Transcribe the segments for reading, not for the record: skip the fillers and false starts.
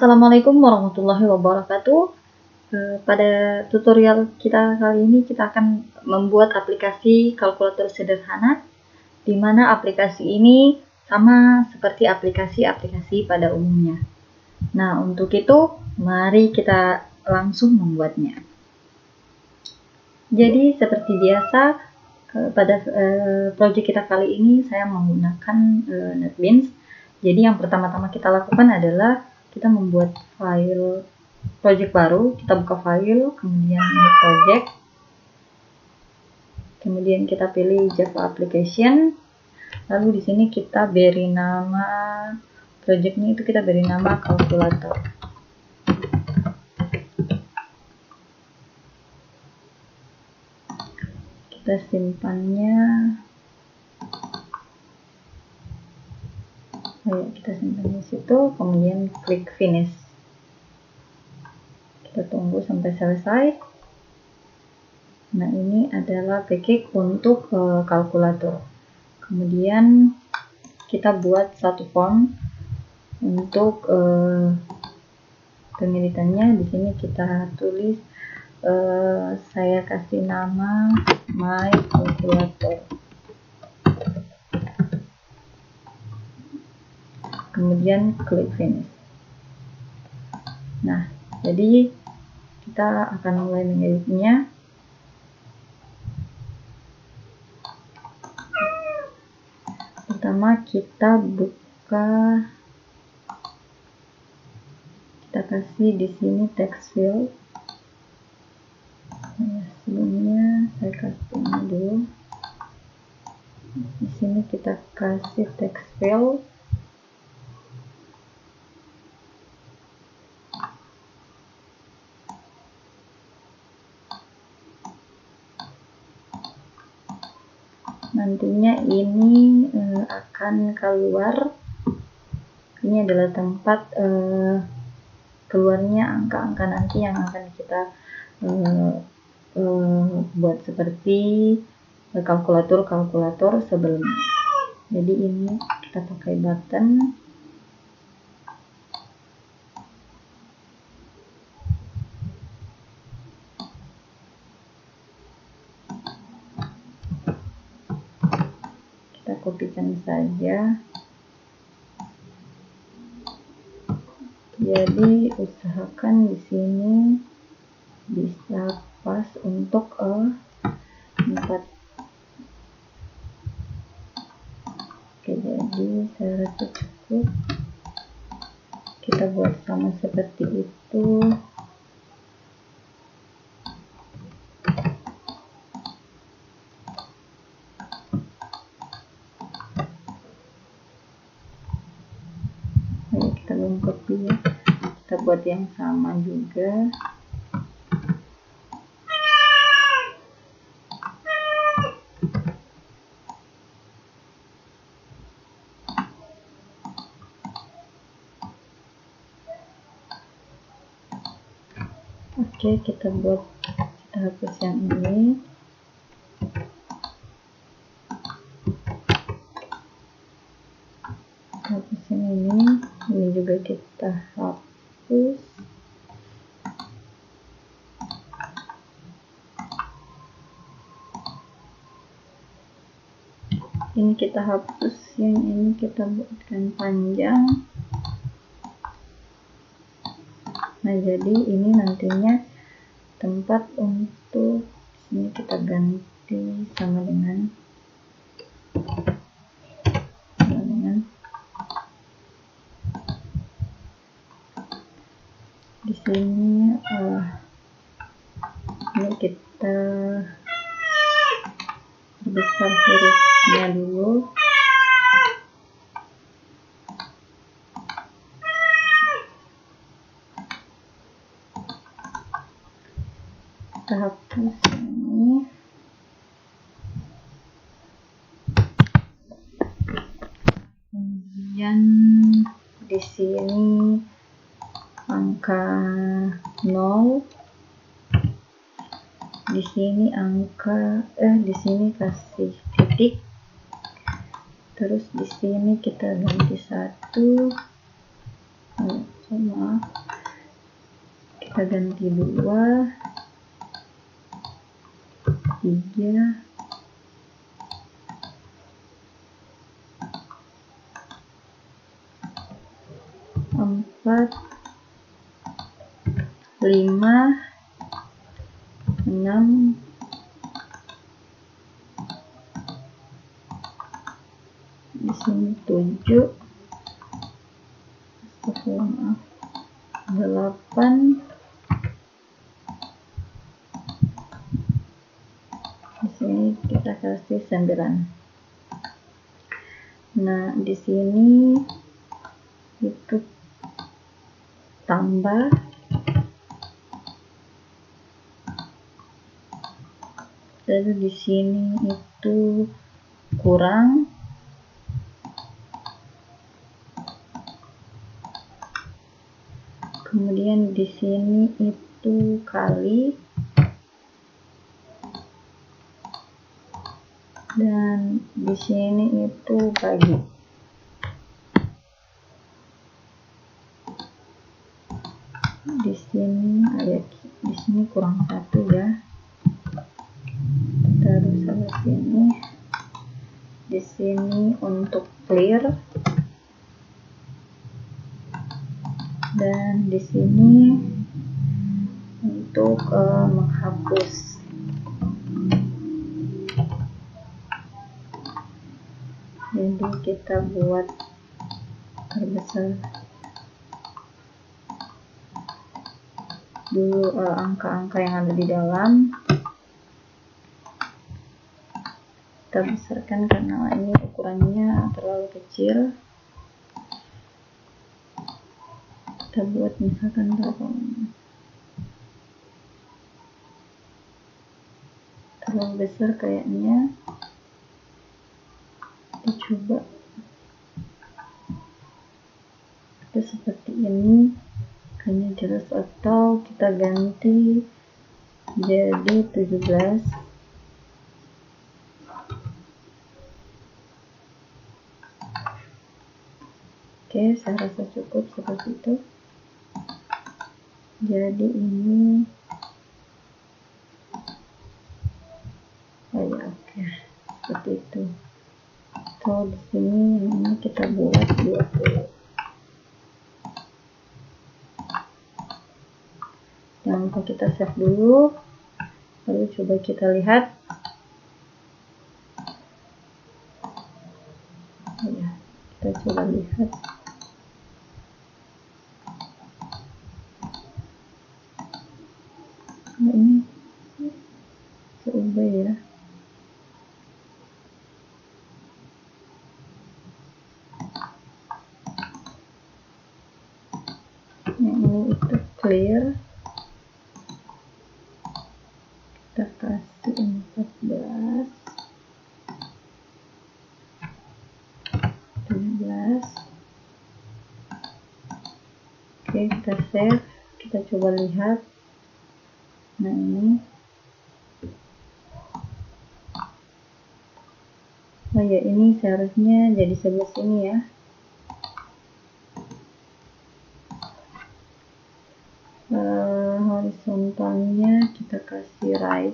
Assalamualaikum warahmatullahi wabarakatuh. Pada tutorial kita kali ini kita akan membuat aplikasi kalkulator sederhana, di mana aplikasi ini sama seperti aplikasi-aplikasi pada umumnya. Nah, untuk itu mari kita langsung membuatnya. Jadi seperti biasa pada project kita kali ini saya menggunakan NetBeans. Jadi yang pertama-tama kita lakukan adalah kita membuat file project baru. Kita buka file, kemudian new project, kemudian kita pilih Java application. Lalu di sini kita beri nama projectnya, itu kita beri nama kalkulator. Kita simpannya, kita simpan di situ, kemudian klik finish. Kita tunggu sampai selesai. Nah, ini adalah package untuk kalkulator. Kemudian kita buat satu form untuk pengeditannya. Di sini kita tulis, saya kasih nama my calculator. Kemudian klik finish. Nah, jadi kita akan mulai mengeditnya. Pertama kita buka, kita kasih di sini text field. Nah, sebelumnya saya kasih ini dulu. Di sini kita kasih text field. Nantinya ini akan keluar, ini adalah tempat keluarnya angka-angka nanti yang akan kita buat seperti kalkulator sebelumnya. Jadi ini kita pakai button. Kita kopikan saja. Jadi usahakan di sini bisa pas untuk 4. Oke, jadi saya rasa cukup. Kita buat sama seperti itu. Kita belum copy ya, kita buat yang sama juga. Oke, kita hapus yang ini. Hapus yang ini juga kita hapus. Ini kita hapus, yang ini kita buatkan panjang. Nah, jadi ini nantinya tempat untuk sini kita ganti sama dengan di sini. Ini kita perbesar hurufnya dulu. Kita hapus ini. Kemudian di sini angka 0. Di sini di sini kasih titik. Terus di sini kita ganti 1. sama, kita ganti 2, 3, 4, 5, 6, 7, 8, di sini kita kasih 9. Nah, di sini itu tambah, lalu di sini itu kurang, kemudian di sini itu kali, dan di sini itu bagi. Di sini ada, di sini kurang 1 ya, taruh sampai sini. Di sini untuk clear, dan di sini untuk menghapus. Jadi kita buat terbesar dulu angka-angka yang ada di dalam, kita besarkan karena ini ukurannya terlalu kecil. Kita buat misalkan berapa, terlalu besar kayaknya, kita coba itu seperti ini kayaknya jelas, atau kita ganti jadi 17. Oke, saya rasa cukup seperti itu. Jadi ini, oh ya, oke, seperti itu. So di sini yang ini kita buat 20. Jangan lupa kita save dulu, lalu coba kita lihat. Oh ya, kita coba lihat. Nah, ini seubah ya. Yang ini itu clear, kita kasih 14, 17. Oke, kita save, kita coba lihat. Nah, ini, oh ya, ini seharusnya jadi sebelah sini ya. Horizontalnya kita kasih right.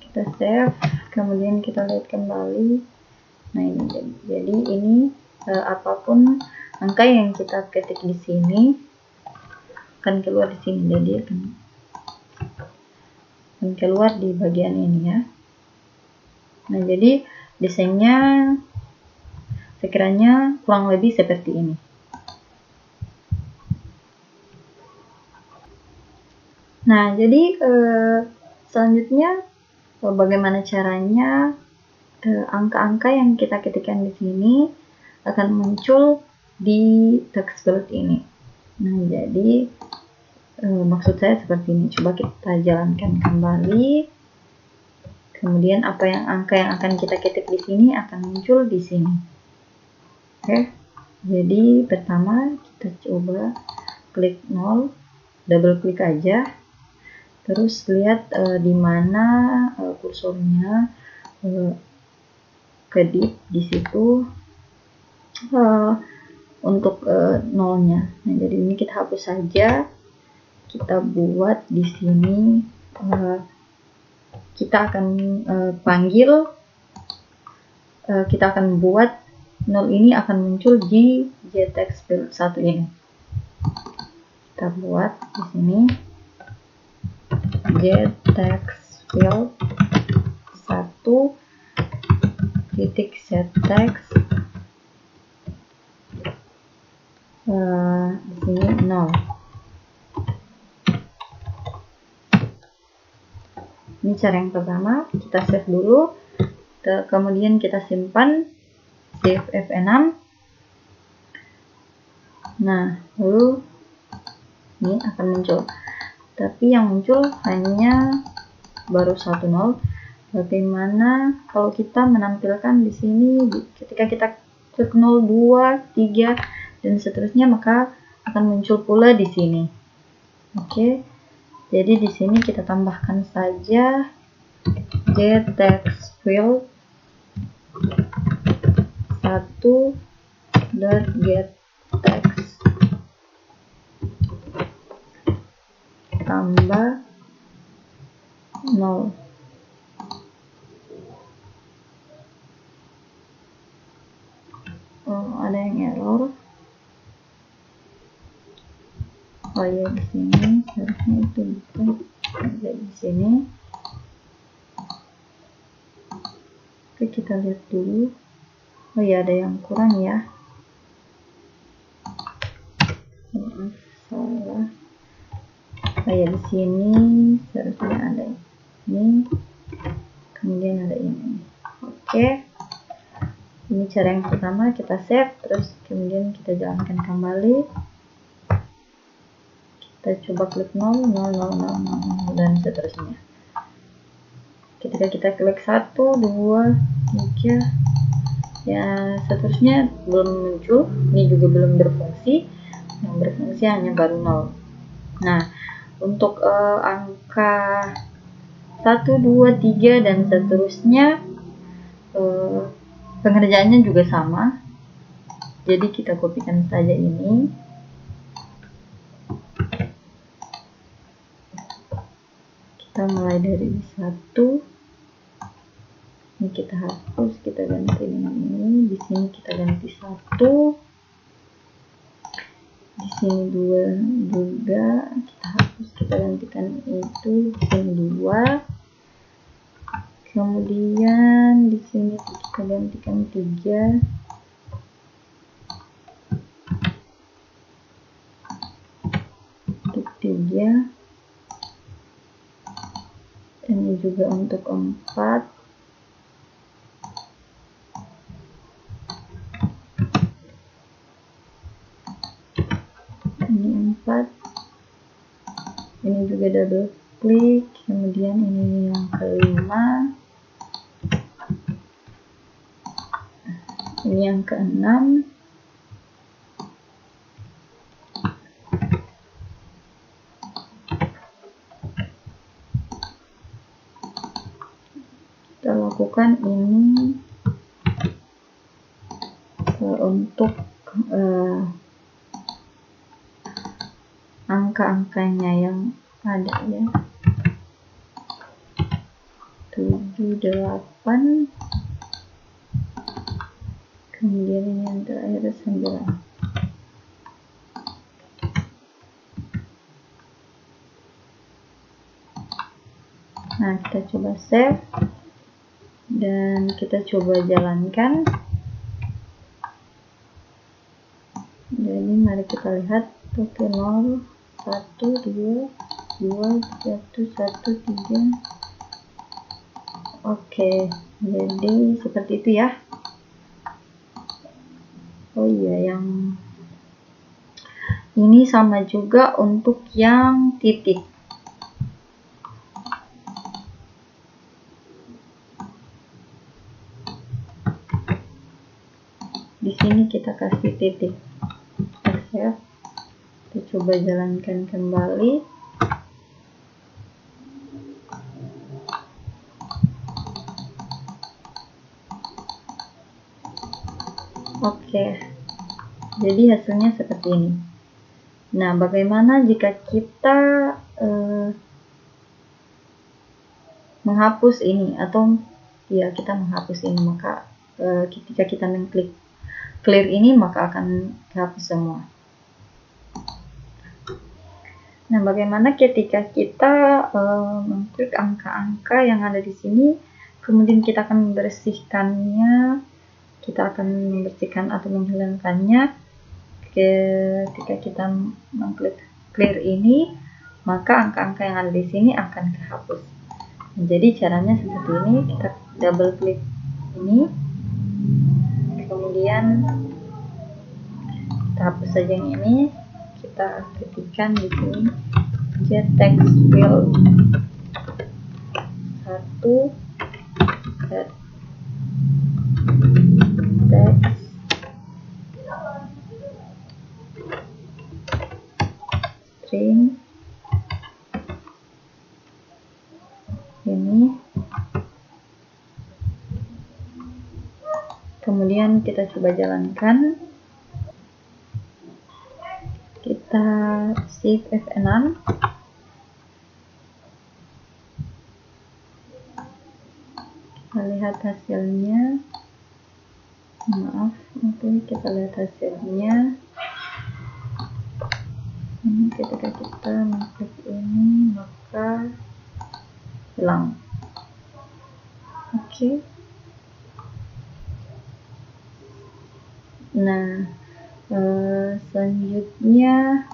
Kita save, kemudian kita lihat kembali. Nah, ini jadi ini apapun angka yang kita ketik di sini akan keluar di sini, jadi akan keluar di bagian ini ya. Nah, jadi desainnya sekiranya kurang lebih seperti ini. Nah, jadi selanjutnya bagaimana caranya angka-angka yang kita ketikkan di sini akan muncul di text build ini. Nah, jadi maksud saya seperti ini. Coba kita jalankan kembali. Kemudian angka yang akan kita ketik di sini akan muncul di sini. Oke. Jadi pertama kita coba klik 0, double klik aja. Terus lihat di mana kursornya kedip di situ untuk nolnya. Nah, jadi ini kita hapus saja. Kita buat di sini kita akan panggil, kita akan buat nol ini akan muncul di getText field 1 ini. Kita buat di sini getText field 1 titik setText di sini 0. Ini cara yang pertama. Kita save dulu, kemudian kita simpan, save F6. Nah, lalu ini akan muncul, tapi yang muncul hanya baru 1 0. Bagaimana kalau kita menampilkan di sini ketika kita klik 0, 2, 3 dan seterusnya, maka akan muncul pula di sini. Oke. Jadi di sini kita tambahkan saja getText field 1.getText tambah 0. Ada yang error. Oh ya, di sini seharusnya itu bukan ada di sini. Oke, kita lihat dulu. Oh ya, ada yang kurang ya. Maaf, salah. Oh ya, di sini seharusnya ada ini, kemudian ada ini. Oke. Ini cara yang pertama, kita save, terus kemudian kita jalankan kembali. Kita coba klik 0, 0, 0, 0, 0, dan seterusnya. Ketika kita klik 1, 2, 3, ya seterusnya belum muncul. Ini juga belum berfungsi. Yang berfungsi hanya baru 0. Nah, untuk angka 1, 2, 3, dan seterusnya pengerjaannya juga sama. Jadi kita kopikan saja ini. Kita mulai dari 1. Ini kita hapus, kita ganti dengan ini. Di sini kita ganti 1. Di sini 2 juga kita hapus, kita gantikan itu. Di sini 2. Kemudian di sini kita gantikan 3. Untuk 3. Ini juga untuk 4. Ini 4. Ini juga double klik. Kemudian ini yang kelima. Ini yang keenam. Kita lakukan ini untuk angka-angkanya yang ada ya. 7, 8. Kemudian ini yang terakhir 9. Nah, kita coba save dan kita coba jalankan. Jadi mari kita lihat. Oke, 0, 1, 2, 2, 1, 1, 3. Oke, jadi seperti itu ya. Oh iya, yang ini sama juga untuk yang titik. Di sini kita kasih titik. Kita coba jalankan kembali. Oke, jadi hasilnya seperti ini. Nah, bagaimana jika kita menghapus ini, atau ya kita menghapus ini, maka ketika kita mengklik clear ini maka akan terhapus semua. Nah, bagaimana ketika kita mengklik angka-angka yang ada di sini, kemudian kita akan membersihkannya, kita akan membersihkan atau menghilangkannya. Ketika kita mengklik clear ini, maka angka-angka yang ada di sini akan terhapus. Nah, jadi caranya seperti ini, kita double klik ini, kemudian kita hapus saja yang ini, kita ketikkan di sini get text field 1 get text string ini, kemudian kita coba jalankan, kita save F6, kita lihat hasilnya. Maaf, oke, kita lihat hasilnya. Ini ketika kita mengklik ini maka hilang. Oke. Nah, selanjutnya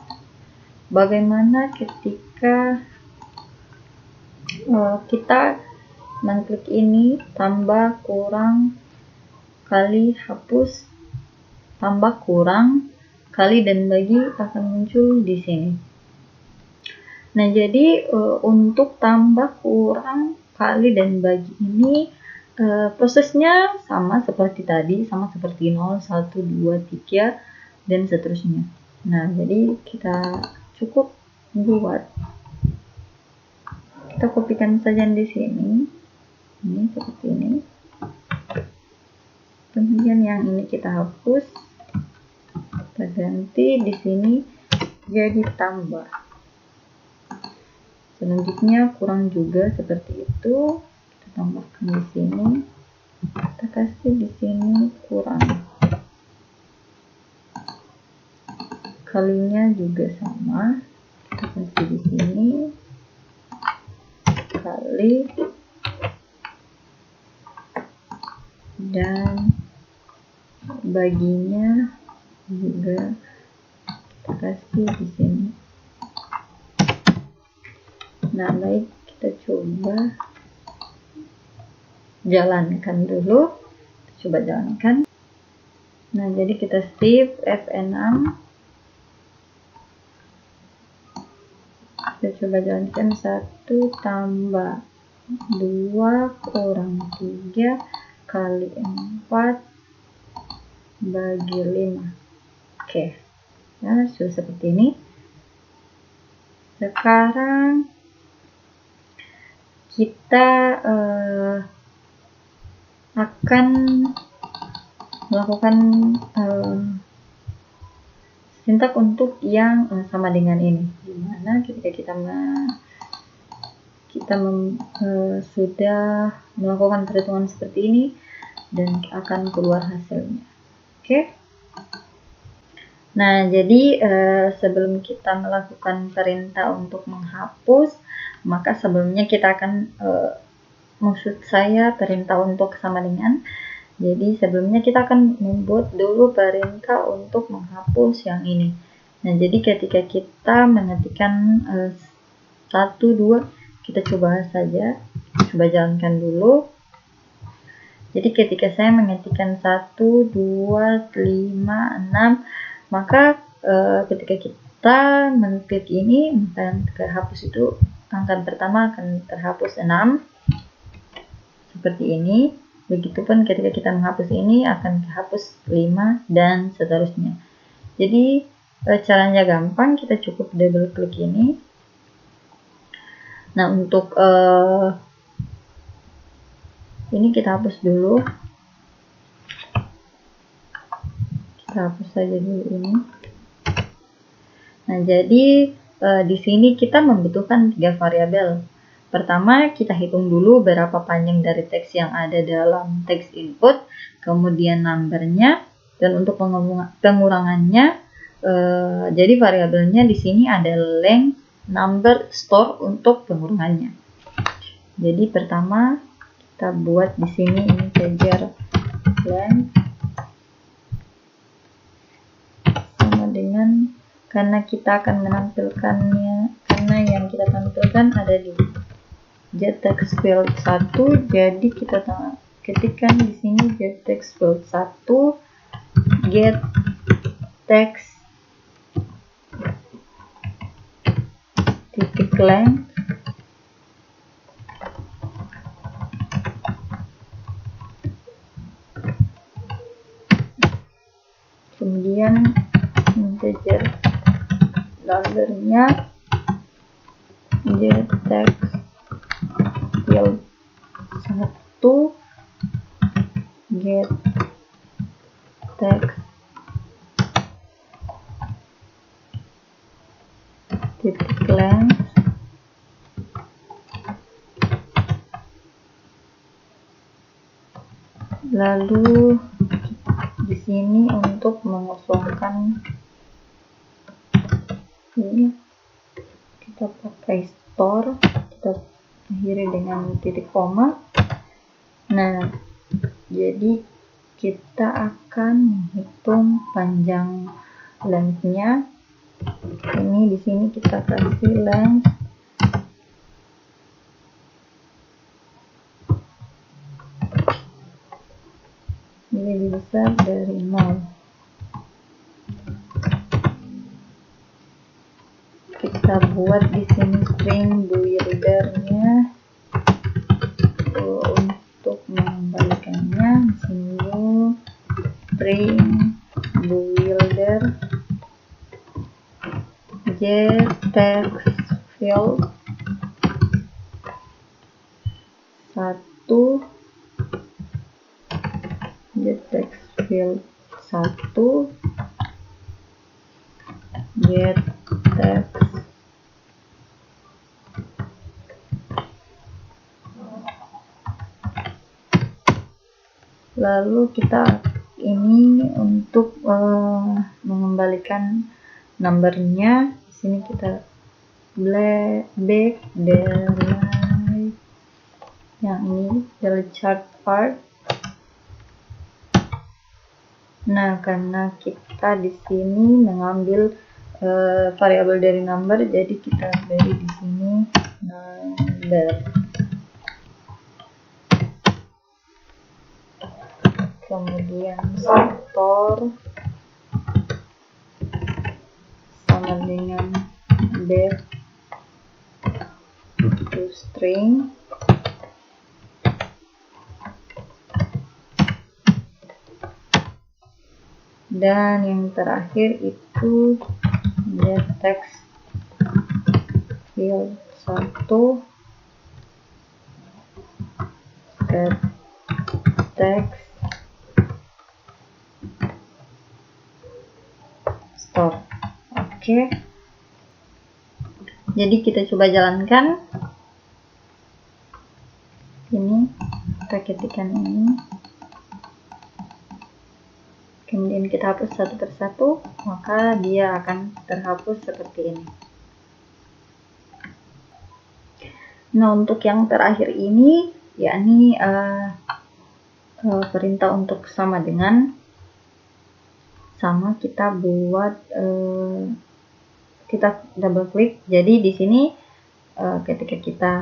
bagaimana ketika kita mengklik ini, tambah, kurang, kali, hapus, tambah, kurang, kali, dan bagi akan muncul di sini. Nah, jadi untuk tambah, kurang, kali, dan bagi ini prosesnya sama seperti tadi, sama seperti 0, 1, 2, 3, dan seterusnya. Nah, jadi kita cukup buat, kita kopikan saja di sini, ini seperti ini. Kemudian yang ini kita hapus, kita ganti di sini jadi tambah. Selanjutnya kurang juga seperti itu, kita tambahkan di sini, kita kasih di sini kurang. Kalinya juga sama, kita kasih di sini kali, dan baginya juga kita kasih di sini. Nah, baik, kita coba jalankan dulu. Coba jalankan. Nah, jadi kita save F6. Kita coba jalankan. 1 tambah 2 kurang 3 kali 4 bagi 5. Oke. Nah, sudah seperti ini. Sekarang kita akan melakukan sintak untuk yang sama dengan ini, dimana ketika kita sudah melakukan perhitungan seperti ini dan akan keluar hasilnya. Oke. Nah, jadi sebelum kita melakukan perintah untuk menghapus, maka sebelumnya kita akan maksud saya perintah untuk sama dengan. Jadi sebelumnya kita akan membuat dulu perintah untuk menghapus yang ini. Nah, jadi ketika kita mengetikkan 1, 2, kita coba saja, coba jalankan dulu. Jadi ketika saya mengetikkan 1, 2, 5, 6, maka ketika kita mengklik ini, maka yang terhapus itu angka pertama akan terhapus 6 seperti ini. Begitupun ketika kita menghapus ini akan terhapus 5 dan seterusnya. Jadi caranya gampang, kita cukup double klik ini. Nah, untuk ini kita hapus dulu. Kita hapus saja dulu ini. Nah, jadi di sini kita membutuhkan 3 variabel. Pertama, kita hitung dulu berapa panjang dari teks yang ada dalam teks input, kemudian numbernya, dan untuk pengurangannya, jadi variabelnya di sini ada length, number, store untuk pengurangannya. Jadi pertama kita buat di sini integer length sama dengan, karena kita akan menampilkannya, karena yang kita tampilkan ada di getTextField 1, jadi kita ketikkan di sini getTextField 1 getText titik length kemudian integer numbernya getTextField 1 getText titik length lalu di sini untuk mengosongkan ini kita pakai store, kita akhiri dengan titik koma. Nah, jadi kita akan menghitung panjang length-nya. Ini di sini kita kasih length lebih besar dari 0. Kita buat di sini string builder-nya untuk mengembalikannya. Di sini string builder getTextField 1 getTextField 1 getText lalu kita ini untuk mengembalikan numbernya. Di sini kita back dari yang ini dari chart part. Nah, karena kita di sini mengambil variabel dari number, jadi kita beri di sini number. Kemudian store sama dengan back to string. Dan yang terakhir itu getTextField 1 getText store. Oke. Jadi kita coba jalankan. Ini kita ketikkan ini. Kemudian kita hapus satu persatu, maka dia akan terhapus seperti ini. Nah, untuk yang terakhir ini, yakni perintah untuk sama dengan, sama kita buat, kita double klik. Jadi di sini ketika kita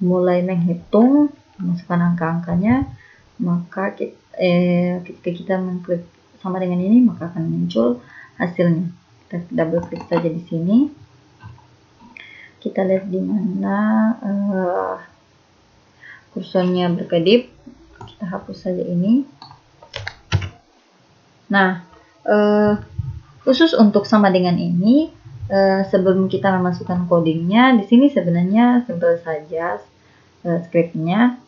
mulai menghitung, masukkan angka-angkanya, maka ketika kita mengklik sama dengan ini, maka akan muncul hasilnya. Kita double klik saja di sini. Kita lihat di mana kursornya berkedip. Kita hapus saja ini. Nah, khusus untuk sama dengan ini, sebelum kita memasukkan codingnya, di sini sebenarnya simpel saja scriptnya.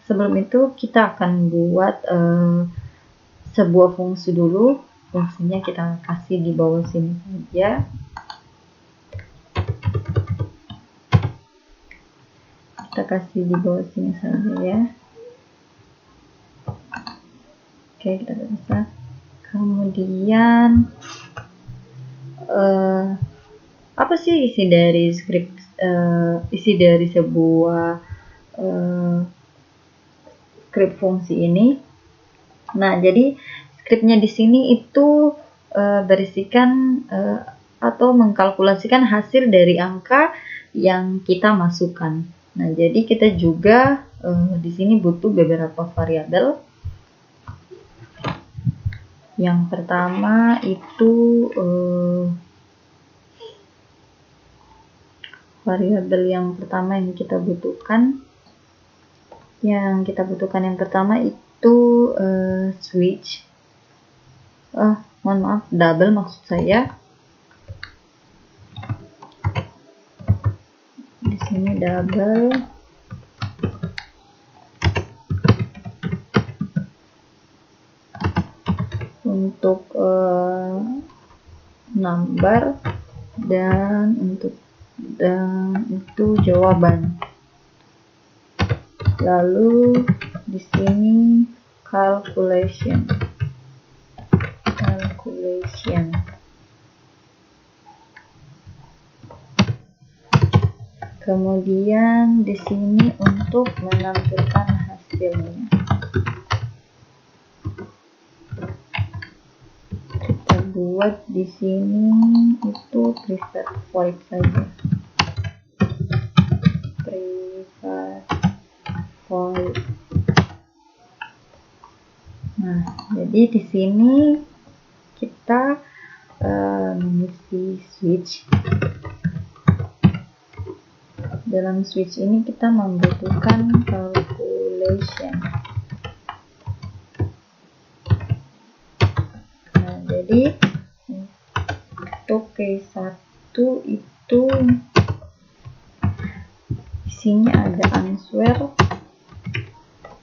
sebelum itu kita akan buat sebuah fungsi dulu. Fungsinya kita kasih di bawah sini saja. Kita kasih di bawah sini saja ya. Oke, kita bisa. Kemudian apa sih isi dari script, isi dari sebuah script fungsi ini? Nah, jadi scriptnya di sini itu berisikan atau mengkalkulasikan hasil dari angka yang kita masukkan. Nah, jadi kita juga di sini butuh beberapa variabel. Yang pertama itu variabel yang pertama yang kita butuhkan. Yang pertama itu switch. Mohon maaf, double maksud saya. Di sini double. Untuk number dan itu jawaban. Lalu di sini calculation. Kemudian di sini untuk menampilkan hasilnya. Kita buat di sini itu preset void saja. Nah, jadi di sini kita mengisi switch. Dalam switch ini kita membutuhkan calculation. Nah, jadi untuk case 1 itu isinya ada answer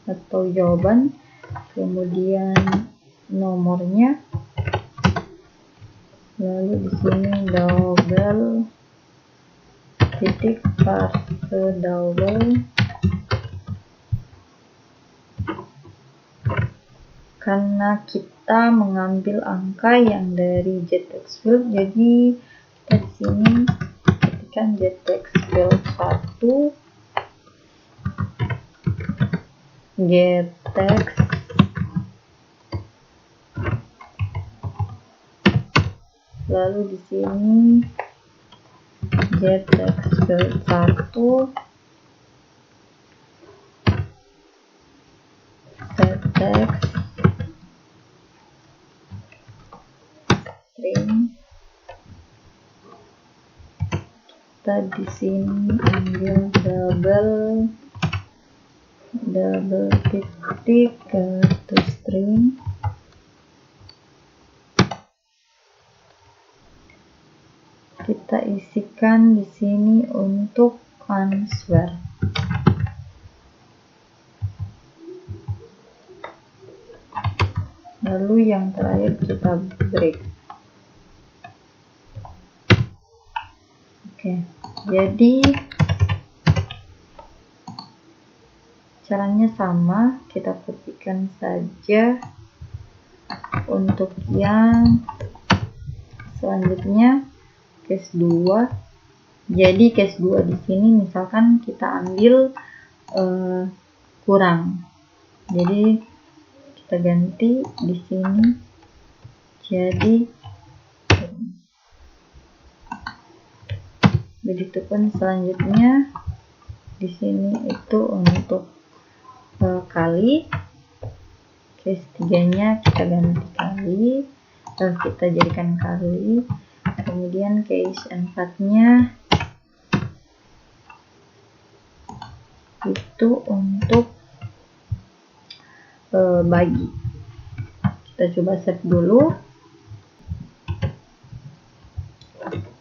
atau jawaban, kemudian nomornya, lalu di sini double titik parse double. Karena kita mengambil angka yang dari getText field, jadi kita di sini ketikkan getText field 1 getText, lalu di sini getText field 1 setText string. Kita di sini ambil double titik to string. Kita isikan di sini untuk answer. Lalu yang terakhir kita break. Oke, jadi caranya sama, kita ketikkan saja untuk yang selanjutnya case 2. Jadi case 2 di sini misalkan kita ambil kurang. Jadi kita ganti di sini jadi begitupun selanjutnya di sini itu untuk kali. Case 3-nya kita ganti kali, lalu kita jadikan kali. Kemudian case 4-nya itu untuk bagi. Kita coba save dulu.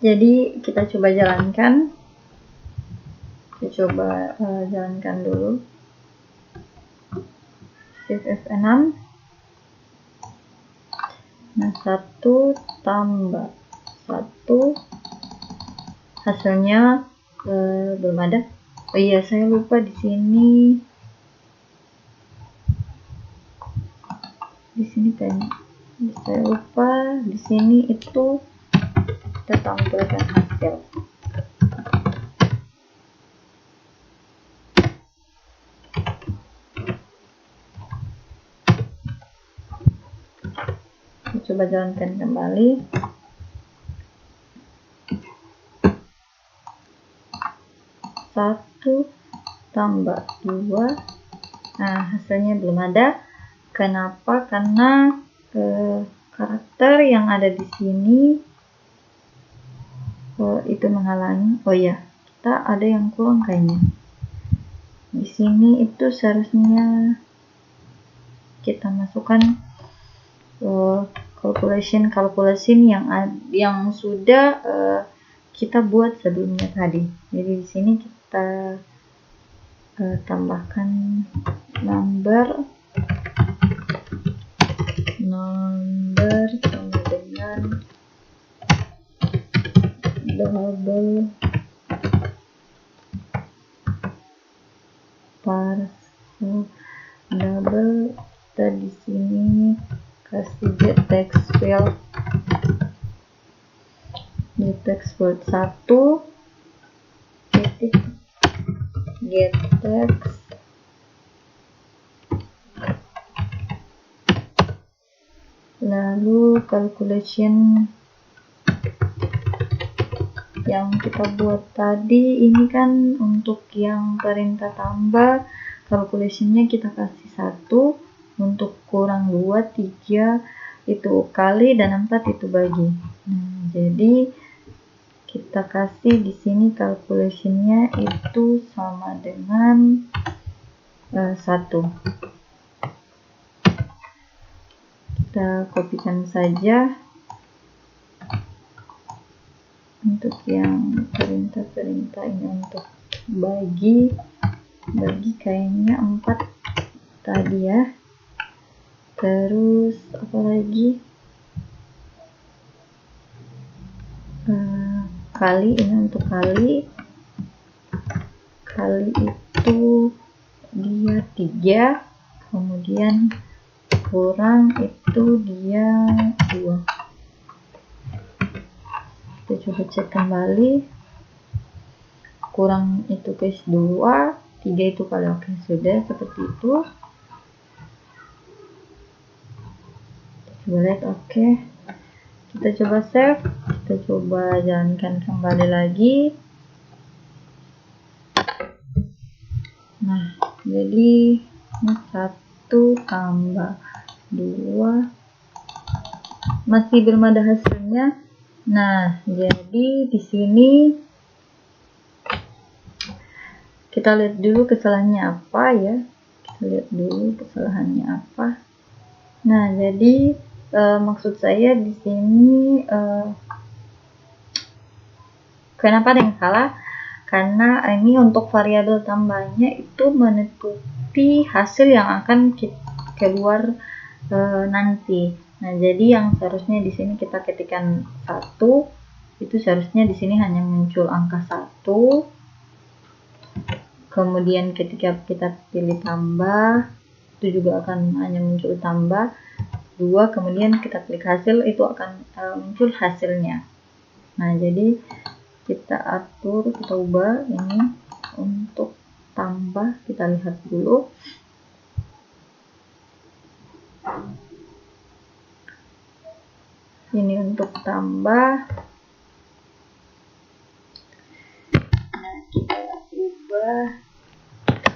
Jadi kita coba jalankan. Kita coba jalankan dulu. Shift F6. Nah, 1 tambah 1, hasilnya belum ada. Oh iya, saya lupa di sini. Kayaknya saya lupa di sini itu kita tampilkan hasil. Coba jalankan kembali. Satu tambah 2. Nah, hasilnya belum ada. Kenapa? Karena karakter yang ada di sini itu menghalangi. Oh ya, kita ada yang kurang kayaknya. Di sini itu seharusnya kita masukkan calculation yang sudah kita buat sebelumnya tadi. Jadi di sini kita tambahkan number sama dengan double parcel double. Kita di sini kasih get text field 1 titik get text lalu calculation yang kita buat tadi ini kan untuk yang perintah tambah, calculationnya kita kasih 1, untuk kurang 2, 3 itu kali, dan 4 itu bagi. Nah, jadi kita kasih di sini calculationnya itu sama dengan 1. Kita kopikan saja untuk yang perintah ini. Untuk bagi kayaknya 4 tadi ya. Terus apa lagi, kali, ini untuk kali itu dia 3, kemudian kurang itu dia 2. Kita coba cek kembali, kurang itu guys 2, 3 itu kali. Oke, sudah seperti itu. Coba lihat. Oke, kita coba save, kita coba jalankan kembali lagi. Nah, jadi ini 1 tambah 2 masih belum ada hasilnya. Nah, jadi di sini kita lihat dulu kesalahannya apa ya. Nah, jadi maksud saya di sini kenapa ada yang salah? Karena ini untuk variabel tambahnya itu menutupi hasil yang akan keluar nanti. Nah, jadi yang seharusnya di sini kita ketikkan 1, itu seharusnya di sini hanya muncul angka 1. Kemudian ketika kita pilih tambah, itu juga akan hanya muncul tambah 2. Kemudian kita klik hasil, itu akan muncul hasilnya. Nah, jadi kita atur, kita ubah ini untuk tambah. Kita lihat dulu. Ini untuk tambah. Nah, kita ubah,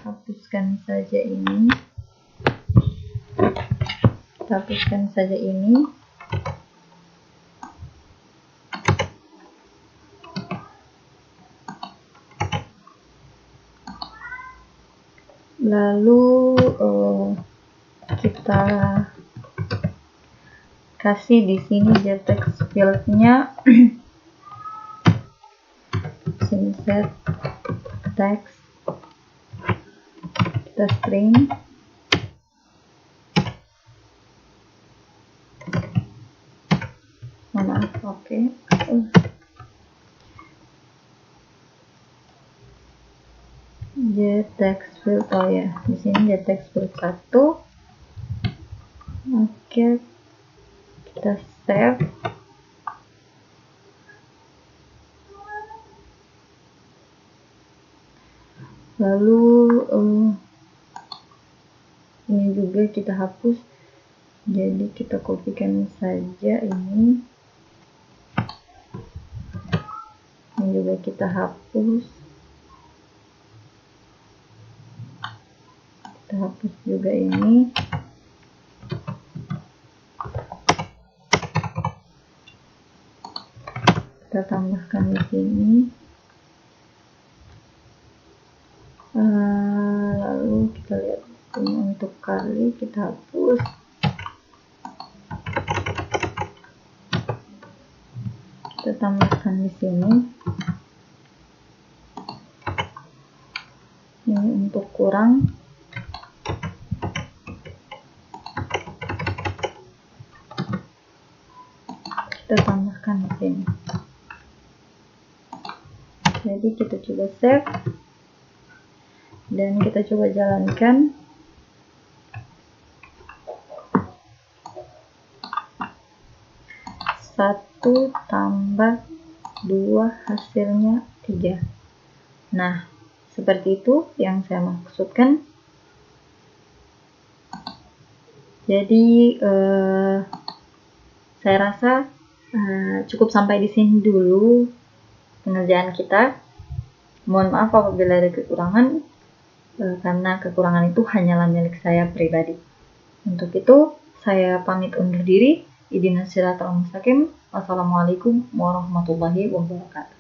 hapuskan saja ini. Lalu kita kasih di sini text fieldnya sini set text, kita string Oke. Get text field, oh ya, di sini get text field 1. Oke, kita save. Lalu ini juga kita hapus, jadi kita kopikan saja ini juga kita hapus, juga ini. Kita tambahkan di sini. Lalu kita lihat ini untuk kali, kita hapus. Kita tambahkan di sini. Ini untuk kurang. Kita tambahkan di sini. Jadi kita coba save dan kita coba jalankan. Satu tambah 2 hasilnya 3. Nah, seperti itu yang saya maksudkan. Jadi saya rasa cukup sampai di sini dulu pengerjaan kita. Mohon maaf apabila ada kekurangan, karena kekurangan itu hanyalah milik saya pribadi. Untuk itu, saya pamit undur diri. Ihdinas siratal mustaqim. Wassalamualaikum warahmatullahi wabarakatuh.